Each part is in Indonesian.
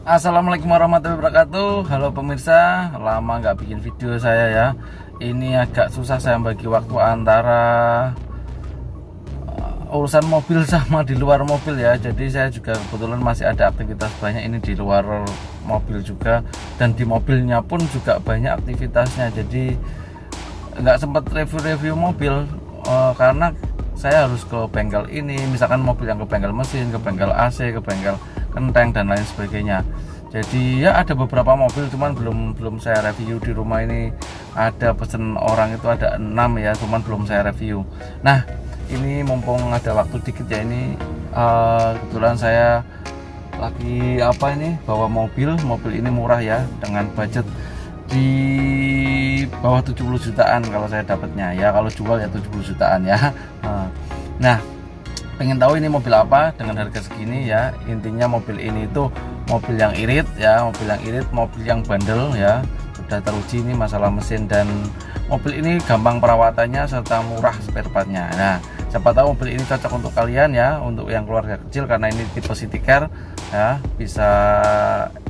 Assalamualaikum warahmatullahi wabarakatuh. Halo pemirsa, lama nggak bikin video saya ya. Ini agak susah saya bagi waktu antara urusan mobil sama di luar mobil ya. Jadi saya juga kebetulan masih ada aktivitas banyak ini di luar mobil juga, dan di mobilnya pun juga banyak aktivitasnya. Jadi nggak sempat review-review mobil karena saya harus ke bengkel ini, misalkan mobil yang ke bengkel mesin, ke bengkel AC, ke bengkel kenteng dan lain sebagainya. Jadi ya ada beberapa mobil, cuman belum saya review. Di rumah ini ada pesen orang itu ada 6 ya, cuman belum saya review. Nah ini mumpung ada waktu dikit ya, ini kebetulan saya lagi bawa mobil ini murah ya, dengan budget di bawah 70 jutaan kalau saya dapatnya ya, kalau jual ya 70 jutaan ya. Nah pengen tahu ini mobil apa dengan harga segini ya. Intinya mobil ini itu mobil yang irit ya, mobil yang bandel ya, sudah teruji ini masalah mesin, dan mobil ini gampang perawatannya serta murah spare partnya. Nah siapa tahu mobil ini cocok untuk kalian ya, untuk yang keluarga kecil, karena ini tipe city car ya, bisa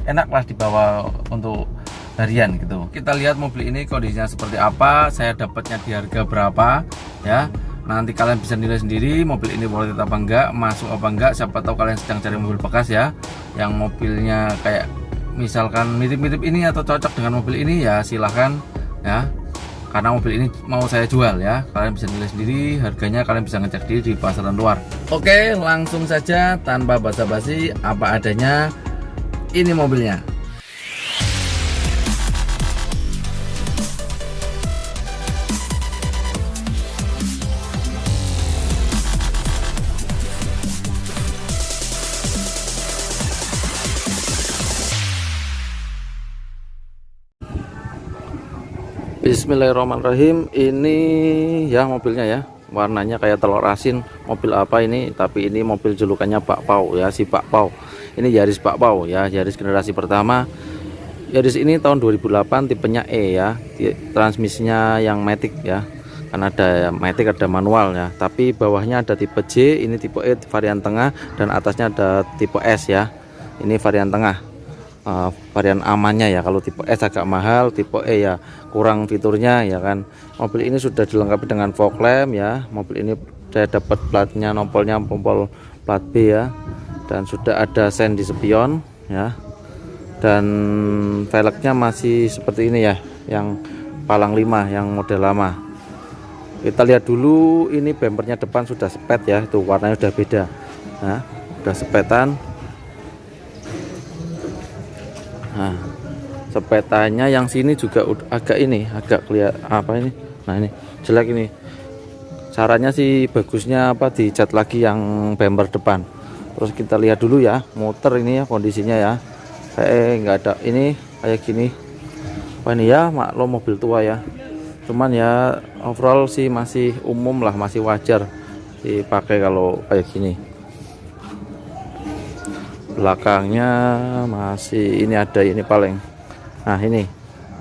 enaklah dibawa untuk harian gitu. Kita lihat mobil ini kondisinya seperti apa, saya dapatnya di harga berapa ya. Nanti kalian bisa nilai sendiri mobil ini boleh apa enggak, masuk apa enggak. Siapa tahu kalian sedang cari mobil bekas ya, yang mobilnya kayak misalkan mirip-mirip ini atau cocok dengan mobil ini ya, silahkan ya, karena mobil ini mau saya jual ya. Kalian bisa nilai sendiri harganya, kalian bisa ngecek di pasaran luar. Oke, langsung saja tanpa basa-basi, apa adanya, ini mobilnya. Bismillahirrahmanirrahim. Ini ya mobilnya ya, warnanya kayak telur asin. Mobil apa ini? Tapi ini mobil julukannya Bakpao ya, si Bakpao. Ini Yaris Bakpao ya, Yaris generasi pertama. Yaris ini tahun 2008, tipenya E ya, transmisinya yang matic ya, kan ada matic, ada manual ya. Tapi bawahnya ada tipe J, ini tipe E varian tengah, dan atasnya ada tipe S ya, ini varian tengah. Varian amannya ya. Kalau tipe S agak mahal, tipe E ya kurang fiturnya ya kan. Mobil ini sudah dilengkapi dengan fog lamp ya. Mobil ini saya dapat platnya, nopolnya plat B ya, dan sudah ada sen di spion ya, dan velgnya masih seperti ini ya, yang palang 5 yang model lama. Kita lihat dulu, ini bempernya depan sudah spet ya, itu warnanya udah beda. Nah udah sepetan. Nah, sepetannya yang sini juga agak kelihatan apa ini. Nah ini jelek ini. Caranya sih bagusnya dicat lagi yang bumper depan. Terus kita lihat dulu ya motor ini ya, kondisinya ya kayak nggak ada ini, kayak gini. Apa ini ya, maklum mobil tua ya. Cuman ya overall sih masih umum lah, masih wajar dipakai kalau kayak gini. Belakangnya masih ini ada ini paling, nah ini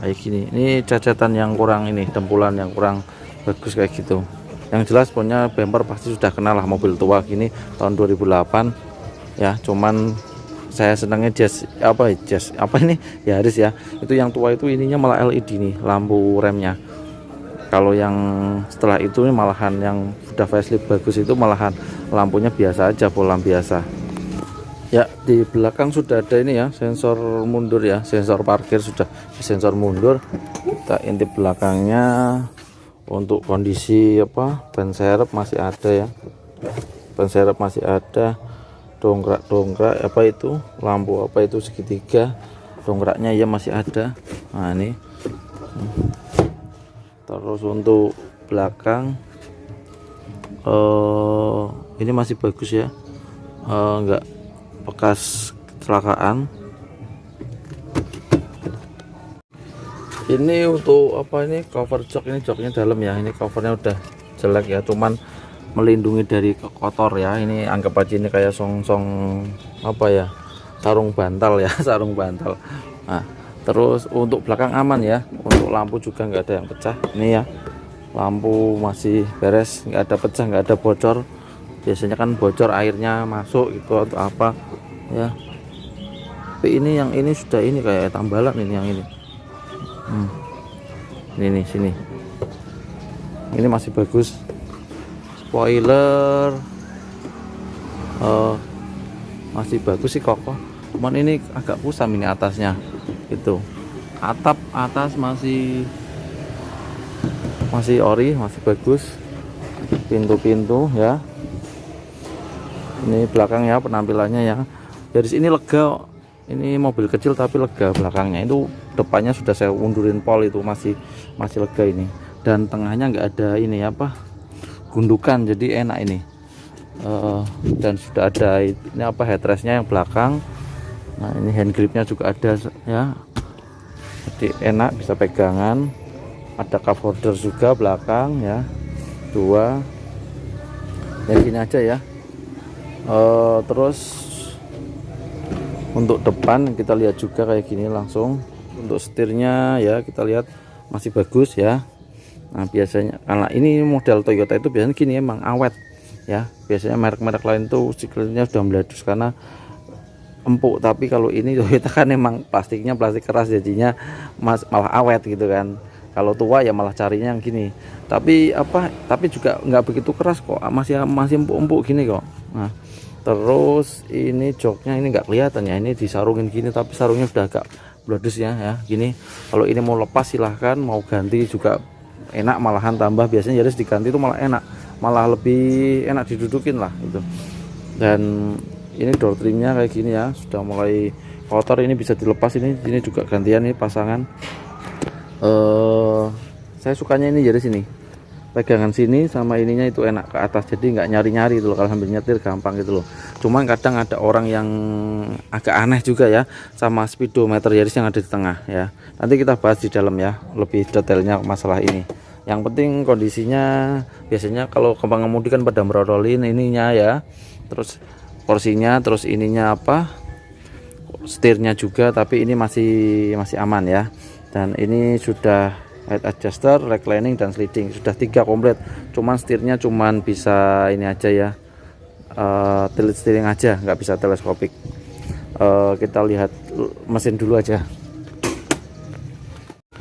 kayak gini. Ini cacatan yang kurang, ini dempulan yang kurang bagus kayak gitu. Yang jelas punya bumper pasti sudah kenal lah, mobil tua gini tahun 2008 ya. Cuman saya senangnya jazz ini Yaris ya, itu yang tua itu ininya malah LED nih lampu remnya. Kalau yang setelah itu malahan yang sudah facelift bagus itu malahan lampunya biasa aja, bolam biasa. Ya di belakang sudah ada ini ya, sensor mundur ya, sensor parkir sudah sensor mundur. Kita intip belakangnya. Untuk kondisi ban serep masih ada ya, ban serep masih ada. Dongkrak itu lampu segitiga, dongkraknya ya masih ada. Nah ini terus untuk belakang ini masih bagus ya, enggak bekas kecelakaan. Ini untuk ini cover jok, ini joknya dalam ya, ini covernya udah jelek ya, cuman melindungi dari kotor ya. Ini anggap aja ini kayak song-song sarung bantal ya, sarung bantal. Nah terus untuk belakang aman ya, untuk lampu juga nggak ada yang pecah ini ya, lampu masih beres, nggak ada pecah, nggak ada bocor. Biasanya kan bocor airnya masuk gitu atau apa ya. tapi ini yang ini sudah ini kayak tambalan ini yang ini. Ini nih sini. Ini masih bagus. Spoiler masih bagus sih kokoh. Cuman ini agak kusam ini atasnya. Itu. Atap atas masih ori, masih bagus. Pintu-pintu ya. Ini belakangnya penampilannya ya. Dari sini lega. Ini mobil kecil tapi lega belakangnya. Itu depannya sudah saya undurin pol itu masih lega ini. Dan tengahnya nggak ada ini apa gundukan, jadi enak ini. Dan sudah ada ini apa headrestnya yang belakang. Nah ini hand gripnya juga ada ya, jadi enak bisa pegangan. Ada cup holder juga belakang ya, 2 ya, gini aja ya. Terus untuk depan kita lihat juga kayak gini langsung. Untuk setirnya ya kita lihat masih bagus ya. Nah biasanya karena ini model Toyota itu biasanya gini emang awet ya, biasanya merek-merek lain tuh sikletnya sudah meledus karena empuk, tapi kalau ini Toyota kan emang plastiknya plastik keras jadinya malah awet gitu kan. Kalau tua ya malah carinya yang gini, tapi juga nggak begitu keras kok, masih empuk-empuk gini kok. Nah terus ini joknya ini nggak kelihatan ya, ini disarungin gini tapi sarungnya sudah agak blodes ya gini. Kalau ini mau lepas silahkan, mau ganti juga enak, malahan tambah, biasanya Yaris diganti itu malah enak, malah lebih enak didudukin lah gitu. Dan ini door trimnya kayak gini ya, sudah mulai kotor, ini bisa dilepas. Ini juga gantian nih pasangan. Saya sukanya ini Yaris ini pegangan sini sama ininya itu enak ke atas, jadi nggak nyari-nyari itu loh, kalau sambil nyetir gampang gitu loh. Cuman kadang ada orang yang agak aneh juga ya sama speedometer Yaris yang ada di tengah ya. Nanti kita bahas di dalam ya lebih detailnya masalah ini. Yang penting kondisinya biasanya kalau pengemudi kan pada merorolin ininya ya, terus kursinya, terus ininya apa setirnya juga, tapi ini masih aman ya. Dan ini sudah head adjuster, reclining dan sliding, sudah 3 komplit. Cuman setirnya cuman bisa ini aja ya, tilt steering aja, nggak bisa teleskopik. Kita lihat mesin dulu aja.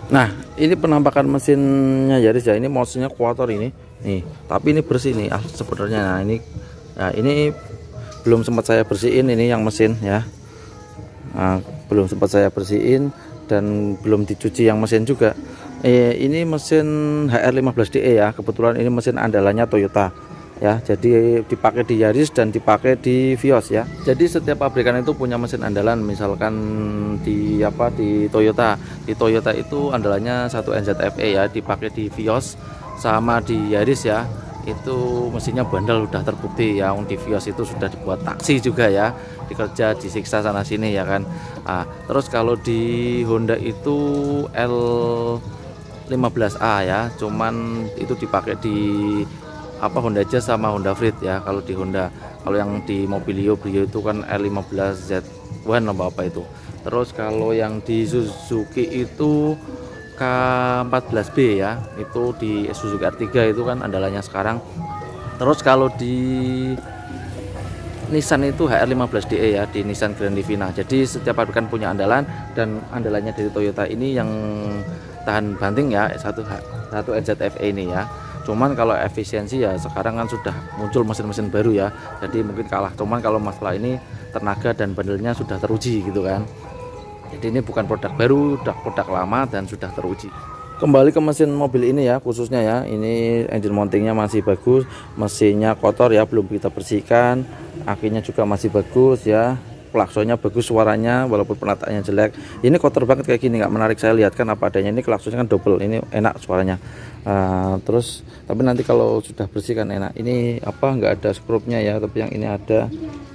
Nah ini penampakan mesinnya Yaris ya, ini motornya kuator ini nih, tapi ini bersih nih sebenarnya. Nah ini belum sempat saya bersihin ini yang mesin ya. Nah, belum sempat saya bersihin dan belum dicuci yang mesin juga. Ini mesin HR15DE ya, kebetulan ini mesin andalannya Toyota ya, jadi dipakai di Yaris dan dipakai di Vios ya. Jadi setiap pabrikan itu punya mesin andalan, misalkan di Toyota. Di Toyota itu andalannya 1NZF-e ya, dipakai di Vios sama di Yaris ya. Itu mesinnya bandel, udah terbukti ya. Di Vios itu sudah dibuat taksi juga ya, dikerja disiksa sana sini ya kan. Nah, terus kalau di Honda itu L15A ya, cuman itu dipakai di Honda Jazz sama Honda Freed ya kalau di Honda. Kalau yang di Mobilio Brio itu kan L15Z1 apa itu. Terus kalau yang di Suzuki itu K14B ya, itu di Suzuki R3 itu kan andalannya sekarang. Terus kalau di Nissan itu HR15DE ya, di Nissan Grand Livina. Jadi setiap pabrikan punya andalan, dan andalannya dari Toyota ini yang tahan banting ya, 1NZF-e ini ya. Cuman kalau efisiensi ya sekarang kan sudah muncul mesin-mesin baru ya, jadi mungkin kalah. Cuman kalau masalah ini tenaga dan bandelnya sudah teruji gitu kan. Jadi ini bukan produk baru, udah produk lama dan sudah teruji. Kembali ke mesin mobil ini ya, khususnya ya, ini engine mountingnya masih bagus, mesinnya kotor ya, belum kita bersihkan, akinya juga masih bagus ya, klaksonnya bagus, suaranya walaupun penataannya jelek. Ini kotor banget kayak gini, nggak menarik, saya lihatkan apa adanya. Ini klaksonnya kan double, ini enak suaranya. Terus tapi nanti kalau sudah bersih kan enak. Ini nggak ada skrupnya ya, tapi yang ini ada,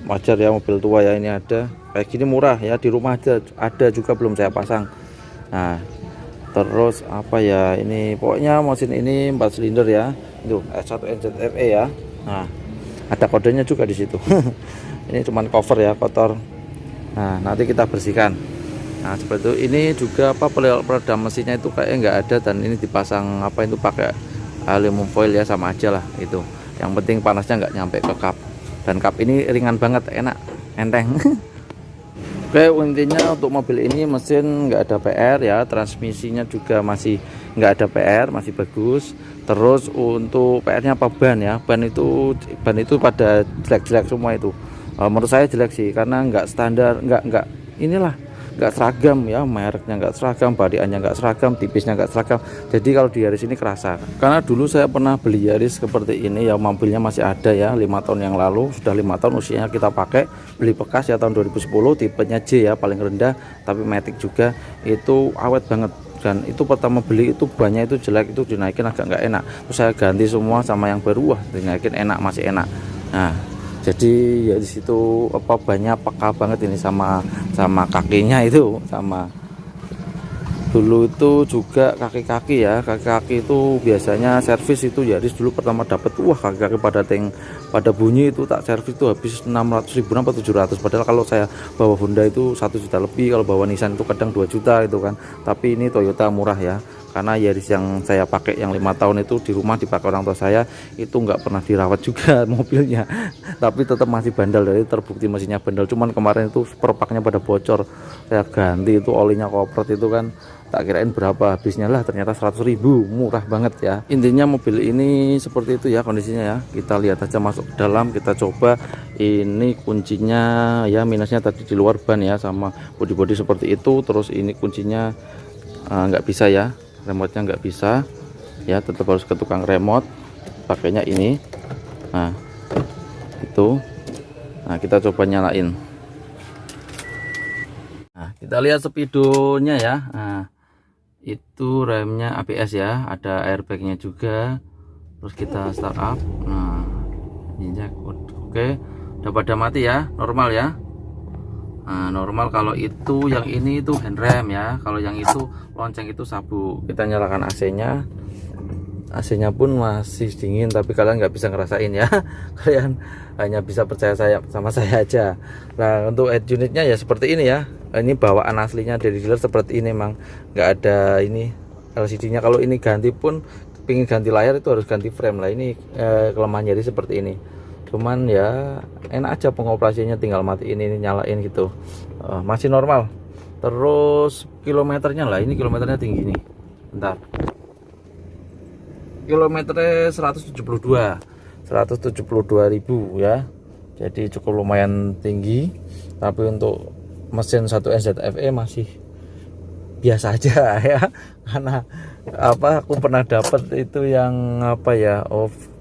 wajar ya, mobil tua ya, ini ada kayak gini, murah ya, di rumah ada juga, belum saya pasang. Nah terus ini pokoknya mesin ini 4 silinder ya, itu S1NZF-e ya. Nah ada kodenya juga di situ. Ini cuman cover ya, kotor. Nah nanti kita bersihkan. Nah seperti itu. Ini juga peredam mesinnya itu kayak nggak ada, dan ini dipasang itu pakai aluminium foil ya, sama aja lah itu. Yang penting panasnya nggak nyampe ke kap, dan kap ini ringan banget, enak, enteng. Oke, intinya untuk mobil ini mesin nggak ada PR ya, transmisinya juga masih nggak ada PR, masih bagus. Terus untuk PR-nya apa, ban ya, ban itu pada jelek-jelek semua itu. Menurut saya jelek sih, karena nggak standar, nggak inilah, nggak seragam ya, mereknya nggak seragam, badiannya nggak seragam, tipisnya nggak seragam. Jadi kalau di Yaris ini kerasa, karena dulu saya pernah beli Yaris seperti ini ya, mobilnya masih ada ya, 5 tahun yang lalu, sudah 5 tahun usianya kita pakai, beli bekas ya tahun 2010, tipenya J ya, paling rendah, tapi matic juga, itu awet banget. Dan itu pertama beli itu bannya itu jelek, itu dinaikin agak nggak enak, terus saya ganti semua sama yang baru, wah dinaikin enak, masih enak. Nah, jadi ya di situ apa, banyak peka banget ini sama kakinya itu, sama dulu itu juga kaki-kaki ya, kaki-kaki itu biasanya servis itu Yaris dulu pertama dapat, wah kaki-kaki pada bunyi itu, tak servis itu habis 600.000 apa 700, padahal kalau saya bawa Honda itu 1 juta lebih, kalau bawa Nissan itu kadang 2 juta itu kan, tapi ini Toyota murah ya, karena Yaris yang saya pakai yang 5 tahun itu di rumah dipakai orang tua saya, itu nggak pernah dirawat juga mobilnya, tapi tetap masih bandel, dari terbukti mesinnya bandel. Cuman kemarin itu perpaknya pada bocor, saya ganti itu olinya kopret itu kan, tak kirain berapa habisnya, lah ternyata 100.000, murah banget ya. Intinya mobil ini seperti itu ya kondisinya ya, kita lihat aja masuk ke dalam, kita coba. Ini kuncinya ya, minusnya tadi di luar ban ya, sama bodi-bodi seperti itu. Terus ini kuncinya nggak bisa ya, remote-nya nggak bisa ya, tetap harus ke tukang remote, pakainya ini. Nah itu, nah kita coba nyalain. Nah kita lihat speedonya ya. Nah itu remnya ABS ya, ada airbagnya juga. Terus kita start up, nah injak, oke, udah pada mati ya, normal ya. Nah normal, kalau itu yang ini itu handrem ya, kalau yang itu lonceng itu sabuk. Kita nyalakan AC-nya, AC-nya pun masih dingin, tapi kalian nggak bisa ngerasain ya. Kalian hanya bisa percaya sama saya aja. Nah untuk head unitnya ya seperti ini ya, ini bawaan aslinya dari dealer seperti ini, emang nggak ada ini LCD-nya. Kalau ini ganti pun, pingin ganti layar itu harus ganti frame lah. Ini kelemahan jadi seperti ini. Cuman ya enak aja pengoperasiannya, tinggal matiin ini, nyalain gitu, masih normal. Terus kilometernya lah, ini kilometernya tinggi nih, bentar, kilometernya 172.000 ya, jadi cukup lumayan tinggi. Tapi untuk mesin 1 NZFE masih biasa aja ya, karena apa, aku pernah dapat itu yang apa ya,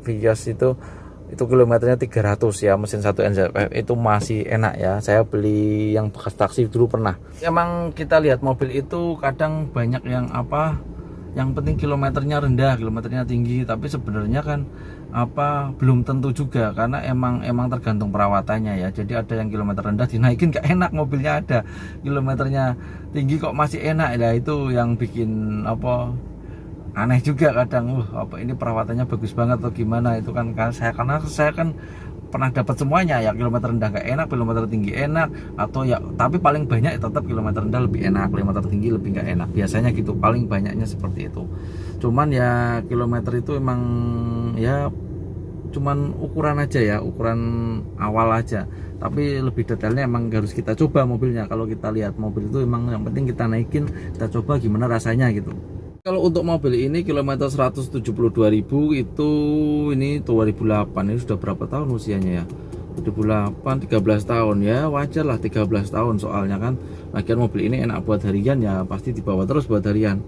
Vios itu kilometernya 300 ya, mesin 1 NZFE itu masih enak ya. Saya beli yang bekas taksi dulu pernah. Emang kita lihat mobil itu kadang banyak yang apa, yang penting kilometernya rendah, kilometernya tinggi, tapi sebenarnya kan apa, belum tentu juga, karena emang tergantung perawatannya ya. Jadi ada yang kilometer rendah dinaikin gak enak, mobilnya ada kilometernya tinggi kok masih enak ya, itu yang bikin apa, aneh juga kadang. Apa ini perawatannya bagus banget atau gimana, itu kan karena saya kan pernah dapat semuanya ya, kilometer rendah gak enak, kilometer tinggi enak, atau ya, tapi paling banyak tetap kilometer rendah lebih enak, kilometer tinggi lebih gak enak, biasanya gitu, paling banyaknya seperti itu. Cuman ya kilometer itu emang ya cuman ukuran aja ya, ukuran awal aja, tapi lebih detailnya emang harus kita coba mobilnya. Kalau kita lihat mobil itu emang yang penting kita naikin, kita coba gimana rasanya gitu. Kalau untuk mobil ini kilometer 172.000 itu, ini 2008, ini sudah berapa tahun usianya ya, 2008, 13 tahun ya, wajar lah 13 tahun, soalnya kan lagian mobil ini enak buat harian ya, pasti dibawa terus buat harian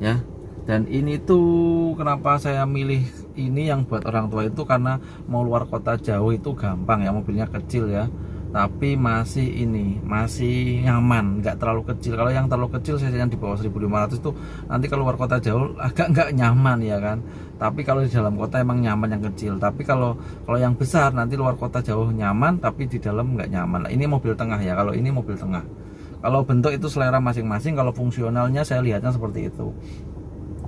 ya. Dan ini tuh kenapa saya milih ini yang buat orang tua itu, karena mau luar kota jauh itu gampang ya, mobilnya kecil ya, tapi masih nyaman, nggak terlalu kecil. Kalau yang terlalu kecil, saya yang di bawah 1.500 tuh nanti kalau luar kota jauh agak nggak nyaman ya kan. Tapi kalau di dalam kota emang nyaman yang kecil. Tapi kalau yang besar nanti luar kota jauh nyaman, tapi di dalam nggak nyaman. Ini mobil tengah ya, kalau ini mobil tengah. Kalau bentuk itu selera masing-masing, kalau fungsionalnya saya lihatnya seperti itu.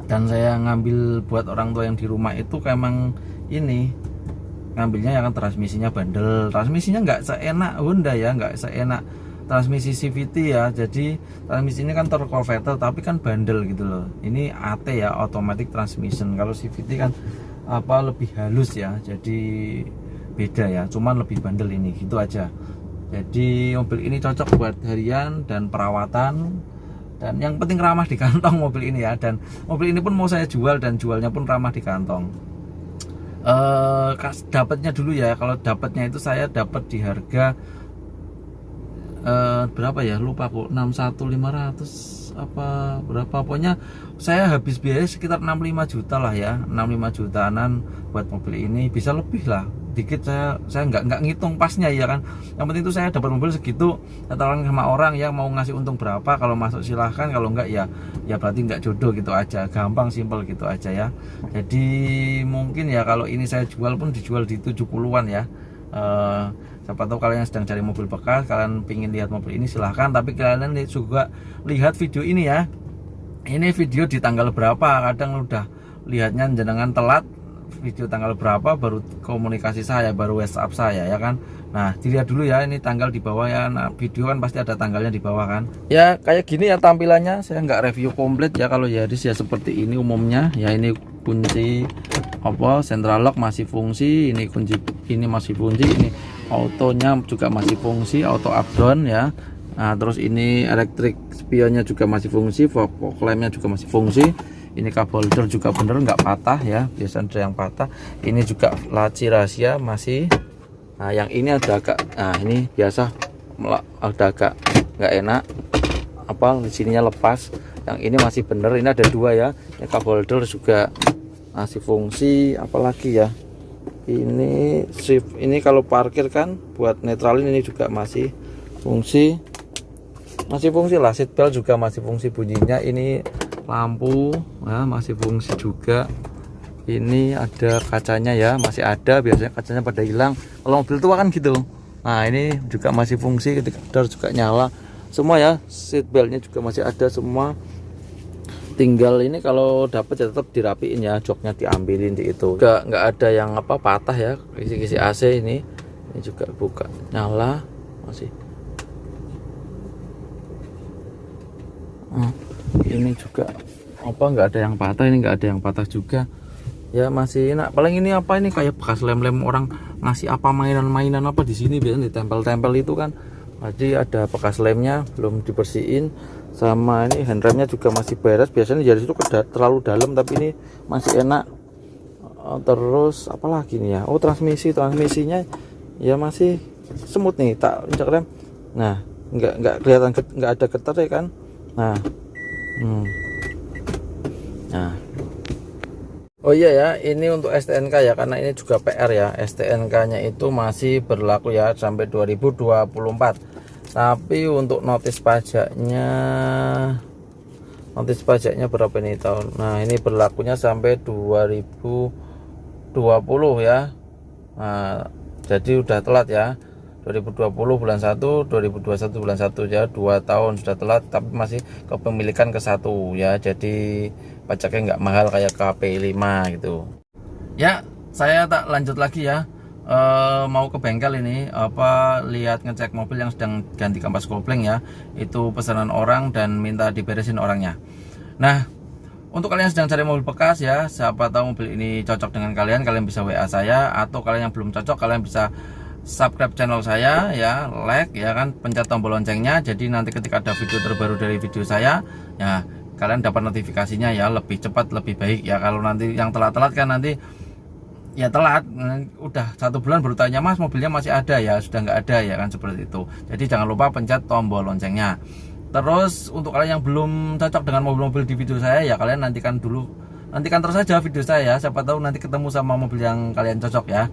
Dan saya ngambil buat orang tua yang di rumah itu emang ini, ngambilnya ya kan transmisinya bandel, transmisinya nggak seenak Honda ya, nggak seenak transmisi CVT ya. Jadi transmisi ini kan torque converter tapi kan bandel gitu loh. Ini AT ya, automatic transmission. Kalau CVT kan apa, lebih halus ya, jadi beda ya, cuman lebih bandel ini gitu aja. Jadi mobil ini cocok buat harian dan perawatan, dan yang penting ramah di kantong mobil ini ya. Dan mobil ini pun mau saya jual, dan jualnya pun ramah di kantong. Dapatnya dulu ya, kalau dapatnya itu saya dapat di harga berapa ya, lupa kok, 61.500 apa berapa, pokoknya saya habis biaya sekitar 65 juta lah ya, 65 jutaan buat mobil ini, bisa lebih lah dikit, saya nggak ngitung pasnya ya kan. Yang penting itu saya dapat mobil segitu, saya tawarin sama orang ya, mau ngasih untung berapa, kalau masuk silahkan, kalau enggak ya berarti nggak jodoh gitu aja, gampang simpel gitu aja ya. Jadi mungkin ya kalau ini saya jual pun dijual di 70-an ya. Siapa tahu kalian yang sedang cari mobil bekas, kalian pingin lihat mobil ini silahkan, tapi kalian juga lihat video ini ya. Ini video di tanggal berapa, kadang udah lihatnya jenengan telat video tanggal berapa baru komunikasi saya, baru WhatsApp saya ya kan. Nah dilihat dulu ya, ini tanggal di bawah ya. Nah, video kan pasti ada tanggalnya di bawah kan ya. Kayak gini ya tampilannya, saya nggak review komplit ya. Kalau Yaris ya seperti ini umumnya ya. Ini kunci apa, central lock masih fungsi, ini kunci ini masih fungsi, ini autonya juga masih fungsi, auto up down ya. Nah terus ini elektrik spionnya juga masih fungsi, fog lampnya juga masih fungsi. Ini kabel holder juga bener, nggak patah ya, biasanya ada yang patah. Ini juga laci rahasia masih. Nah yang ini ada agak, nah ini biasa ada agak nggak enak apa, di sininya lepas. Yang ini masih bener, ini ada dua ya. Ini kabel holder juga masih fungsi. Apalagi ya, ini shift, ini kalau parkir kan buat netralin, ini juga masih fungsi, lah. Seat belt juga masih fungsi bunyinya. Ini lampu ya masih fungsi juga. Ini ada kacanya ya, masih ada, biasanya kacanya pada hilang kalau mobil tua kan gitu. Nah ini juga masih fungsi, ketika juga nyala semua ya. Seat beltnya juga masih ada semua. Tinggal ini kalau dapat ya tetap dirapiin ya, joknya diambilin di itu. Nggak ada yang apa patah ya. Kisi-kisi AC ini juga buka nyala masih. Ini juga apa, nggak ada yang patah, ini nggak ada yang patah juga ya, masih enak. Paling ini apa, ini kayak bekas lem-lem orang ngasih apa, mainan-mainan apa di sini biasanya ditempel-tempel itu kan. Jadi ada bekas lemnya belum dibersihin. Sama ini handremnya juga masih beres, biasanya jadi itu terlalu dalam, tapi ini masih enak. Terus apa lagi nih ya, oh transmisinya ya masih semut nih, tak injak rem. Nah nggak kelihatan, nggak ada getar ya kan. Nah nah oh iya ya, ini untuk STNK ya, karena ini juga PR ya. STNK nya itu masih berlaku ya sampai 2024. Tapi untuk notis pajaknya berapa ini tahun. Nah ini berlakunya sampai 2020 ya. Nah jadi udah telat ya, 2020 bulan 1, 2021 bulan 1 ya, 2 tahun sudah telat, tapi masih kepemilikan ke 1 ya. Jadi pajaknya nggak mahal kayak KP 5 gitu ya. Saya tak lanjut lagi ya, mau ke bengkel ini apa, lihat ngecek mobil yang sedang ganti kampas kopling ya. Itu pesanan orang dan minta diberesin orangnya. Nah untuk kalian yang sedang cari mobil bekas ya, siapa tahu mobil ini cocok dengan kalian bisa WA saya. Atau kalian yang belum cocok, kalian bisa subscribe channel saya ya, like ya kan, pencet tombol loncengnya. Jadi nanti ketika ada video terbaru dari video saya ya, kalian dapat notifikasinya ya, lebih cepat lebih baik ya. Kalau nanti yang telat-telat kan nanti ya telat, udah 1 bulan baru tanya, mas mobilnya masih ada ya, sudah nggak ada ya kan, seperti itu. Jadi jangan lupa pencet tombol loncengnya. Terus untuk kalian yang belum cocok dengan mobil-mobil di video saya ya, kalian nantikan terus saja video saya, siapa tahu nanti ketemu sama mobil yang kalian cocok ya.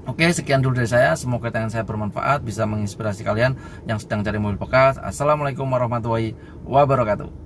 Oke, sekian dulu dari saya. Semoga tayangan saya bermanfaat, bisa menginspirasi kalian yang sedang cari mobil bekas. Assalamualaikum warahmatullahi wabarakatuh.